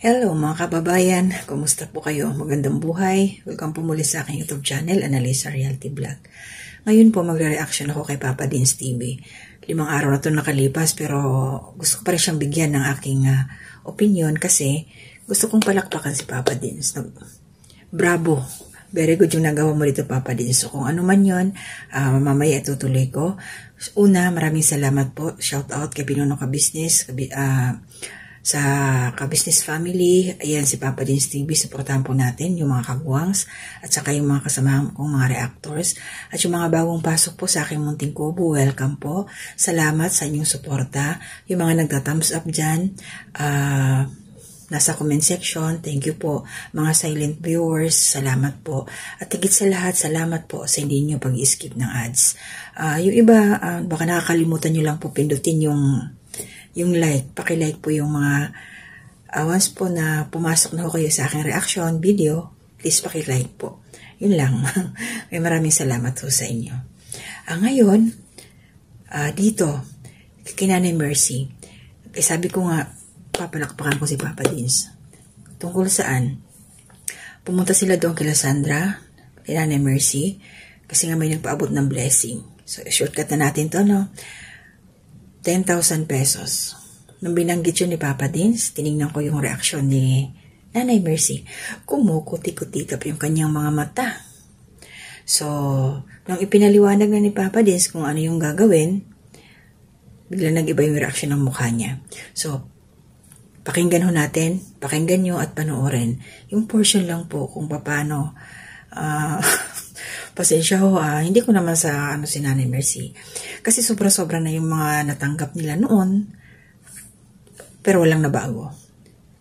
Hello mga kababayan, kumusta po kayo? Magandang buhay. Welcome po muli sa aking YouTube channel, Analisa Reality Vlog. Ngayon po magre-reaction ako kay Papa Dins TV. 5 araw na ito nakalipas pero gusto ko pa rin siyang bigyan ng aking opinion kasi gusto kong palakpakan si Papa Dins. Bravo! Very good yung nagawa mo dito, Papa Dins. So kung ano man yun, mamaya itutuloy ko. Una, maraming salamat po. Shout out kay Pinuno Ka Business, sa Ka-Business Family. Ayan si Papa Dins TV, supportahan po natin yung mga kagwangs at saka yung mga kasama kong mga reactors at yung mga bagong pasok po sa aking munting kubo. Welcome po. Salamat sa inyong suporta. Yung mga nagta-thumbs up dyan, nasa comment section, thank you po. Mga silent viewers, salamat po. At higit sa lahat, salamat po sa hindi nyo pag-skip ng ads. Yung iba, baka nakakalimutan nyo lang po pindutin yung like, paki-like po yung mga once po na pumasok na ho kayo sa aking reaction video, please paki-like po. Yun lang. May maraming salamat ho sa inyo. Ngayon, dito, kay Nanay Mercy, sabi ko nga, papalakpakan ko si Papa Dins. Tungkol saan? Pumunta sila doon kay Sandra, kay Nanay Mercy, kasi nga may nagpaabot ng blessing. So, shortcut na natin to, no? 10,000 pesos. Nung binanggit yun ni Papa Dins, tinignan ko yung reaksyon ni Nanay Mercy. Kumukuti-kutitap yung kanyang mga mata. So, nung ipinaliwanag na ni Papa Dins kung ano yung gagawin, bigla nag-iba yung reaksyon ng mukha niya. So, pakinggan ho natin, pakinggan nyo at panoorin. Yung portion lang po kung paano, pasensya ho, hindi ko naman sa si Nanay Mercy. Kasi sobra-sobra na yung mga natanggap nila noon, pero walang nabago.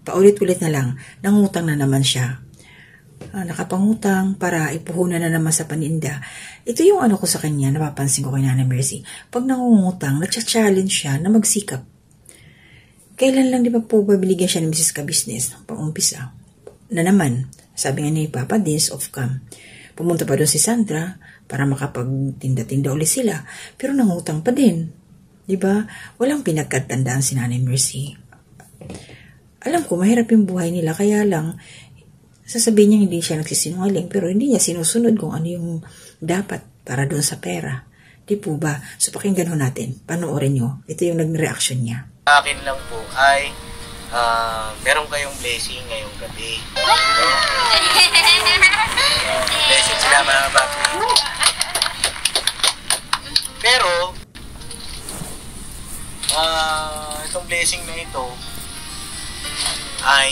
Paulit-ulit na lang, nangutang na naman siya. Nakapangutang para ipuhunan na naman sa paninda. Ito yung ano ko sa kanya, napapansin ko kay Nanay Mercy. Pag nangungutang, nagcha-challenge siya na magsikap. Kailan lang di ba po babinigyan siya ng Mrs. Ka Business? Pang-umpisa. Na naman, sabi nga ni Papa Dins of Cam. Pumunta pa doon si Sandra para makapagtinda-tinda ulit sila. Pero nangutang pa din. Diba? Walang pinagkatandaan si Nanay Mercy. Alam ko, mahirap yung buhay nila. Kaya lang, sasabihin niya hindi siya nagsisinungaling. Pero hindi niya sinusunod kung ano yung dapat para doon sa pera. Di po ba? So pakinggan ho natin. Panoorin nyo. Ito yung nag-reaction niya. Akin lang po ay meron kayong blessing ngayong gabi. Blessing sila mga babi. Pero, itong blessing na ito ay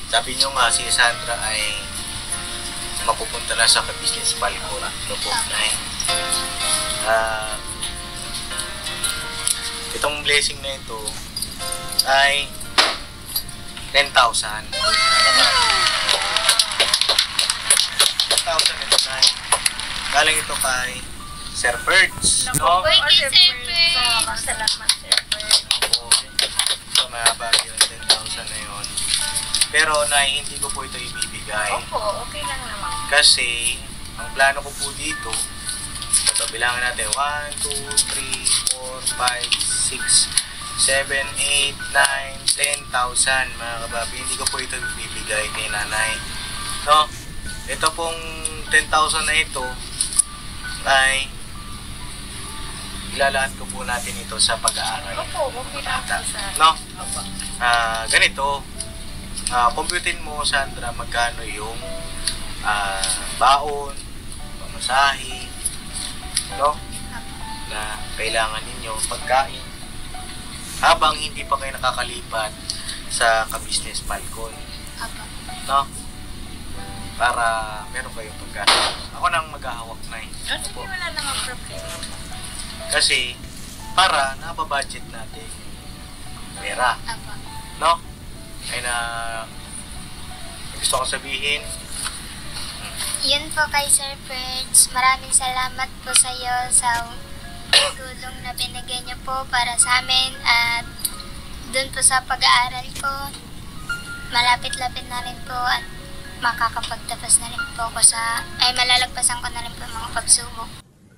sabi nyo nga si Sandra ay mapupunta na sa Ka-Business Palco. Ito po na itong blessing na ito ay 10,000. 10,000 ito na. Galing ito kay Sir Birds. No? Uy, kay Sir Birds. Salamat, Sir Birds. So, mahabag yun. 10,000 na yun. Pero, hindi ko po ito ibibigay. Opo, okay lang naman. Kasi, ang plano ko po dito, ito, bilangan natin. 1, 2, 3, 4, 5, 6, 7, 8, 9, 10,000 mga kababi. Hindi ko po ito bibigay kay nanay. No? Ito pong 10,000 na ito ay ilalaan ko po natin ito sa pag-aaral. Opo, okay lang po, sir. No? Ganito. Computin mo, Sandra, magkano yung baon, pamasahe, no? Na kailangan ninyo pagkain habang hindi pa kayo nakakalipat sa Ka-Business Falcon, no? Para meron kayong pagkain. Ako nang maghahawak na Sige, wala namang problema. Kasi para nababudget natin pera, no? Ay na gusto ko sabihin. Yun po kay Sir Birds, maraming salamat po sa iyo sa tulong na binigay niyo po para sa amin at dun po sa pag-aaral ko. Malapit-lapit na rin po at makakapagtapos na rin po ako malalagpasan ko na rin po mga pagsubok.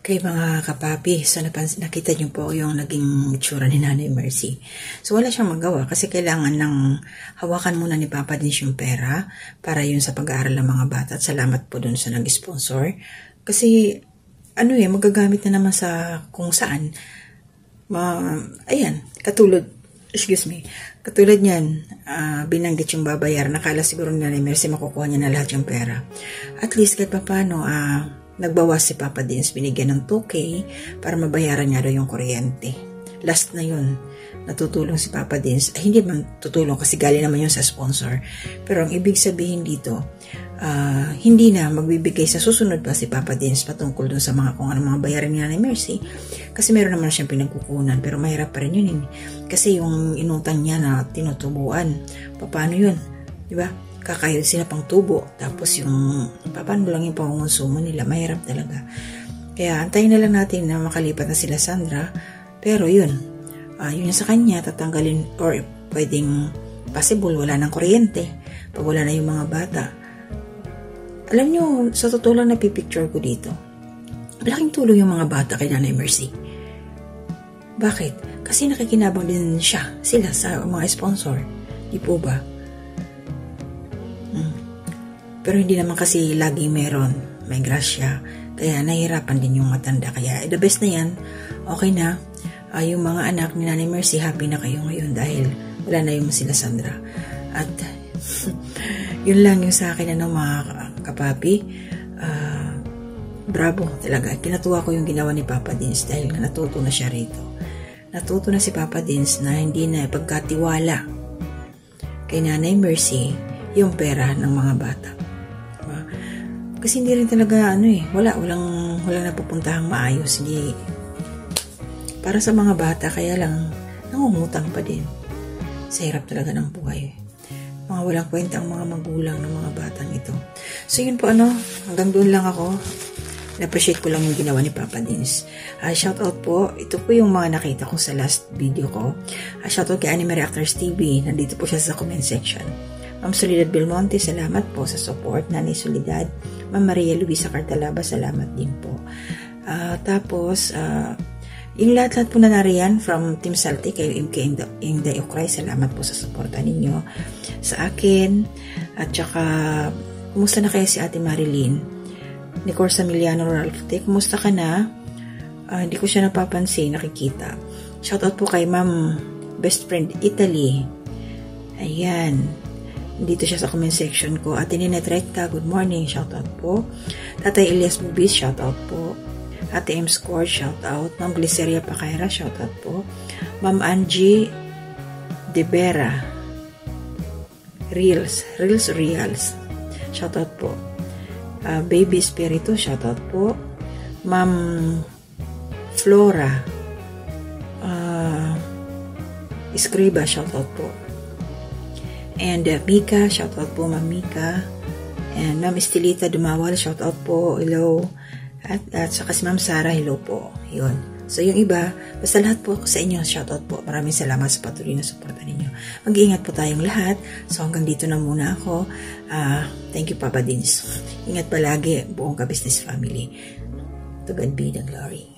Kay mga kapapi, so nakita niyo po yung naging itsura ni Nanay Mercy. So wala siyang magawa kasi kailangan ng hawakan muna ni Papa Dins yung pera para yun sa pag-aaral ng mga bata. At salamat po dun sa nag-sponsor. Kasi magagamit na naman sa kung saan. Ayan, katulad niyan, binanggit yung babayar. Nakala siguro ni Nanay Mercy makukuha niya na lahat yung pera. At least kahit pa paano, nagbawas si Papa Dins, binigyan ng 2K para mabayaran niya daw yung kuryente. Last na yun, natutulong si Papa Dins. Hindi man tutulong kasi galing naman yun sa sponsor. Pero ang ibig sabihin dito, hindi na magbibigay sa susunod pa si Papa Dins patungkol dun sa mga kung ano mga bayaran ni Nanay Mercy. Kasi meron naman siyang pinagkukunan, pero mahirap pa rin yun. Kasi yung inutang niya na tinutubuan, paano yun? Diba? Kakayod sila pang tubo, tapos yung paano lang yung pangungonsumo nila, mahirap talaga. Kaya antayin na lang natin na makalipat na sila Sandra, pero yun sa kanya, tatanggalin or pwedeng possible, wala ng kuryente pag wala na yung mga bata. Alam nyo, sa totoo lang napipicture ko dito, malaking tulong yung mga bata kay Nanay Mercy. Bakit? Kasi nakikinabang din sila sa mga sponsor, di po ba? Pero hindi naman kasi laging may grasya. Kaya nahihirapan din yung matanda. Kaya the best na yan, okay na. Yung mga anak ni Nanay Mercy, happy na kayo ngayon dahil wala na yung sila Sandra. At yun lang yung sa akin mga kapapi. Bravo talaga. Kinatuwa ko yung ginawa ni Papa Dins dahil natuto na siya rito. Natuto na si Papa Dins na hindi na ipagkatiwala kay Nanay Mercy yung pera ng mga bata. Kasi hindi rin talaga walang napupuntahang maayos. Hindi para sa mga bata, kaya lang nangungutang pa din. Sa hirap talaga ng buhay. Mga walang kwenta ang mga magulang ng mga batang ito. So yun po hanggang doon lang ako. Na-appreciate ko lang yung ginawa ni Papa Dins. Shout out po, ito po yung mga nakita ko sa last video ko. Shout out kay Anime Reactors TV. Nandito po siya sa comment section. Ma'am Soledad Belmonte, salamat po sa support. Nanay Soledad, Ma'am Maria Luisa Cartalaba, salamat din po. Tapos, yung lahat po na nariyan from Team Salty, kayo MK Inday Ukray, salamat po sa suporta ninyo sa akin. At saka, kumusta na kayo si Ate Marilyn? Ni Corsa Miliano Ralphte, kumusta ka na? Hindi ko siya napapansin, nakikita. Shoutout po kay Ma'am Best Friend Italy. Ayan. Dito siya sa comment section ko. Ate Ninette Redka, good morning, shoutout po. Tatay Elias Bubis, shoutout po. Ate M. Score, shoutout. Ma'am Glyceria Pacaira, shoutout po. Ma'am Angie De Vera, Reels, shoutout po. Baby Spirito, shoutout po. Ma'am Flora Escriba, shoutout po. And Mika, shoutout po Ma'am Mika. And Ma'am Estelita Dumawal, shoutout po, hello. At saka si Ma'am Sarah, hello po. Yun. So yung iba, basta lahat po sa inyo, shoutout po. Maraming salamat sa patuloy na suporta ninyo. Mag-iingat po tayong lahat. So hanggang dito na muna ako. Thank you Papa Dins. Ingat palagi, buong ka-business family. To God be the glory.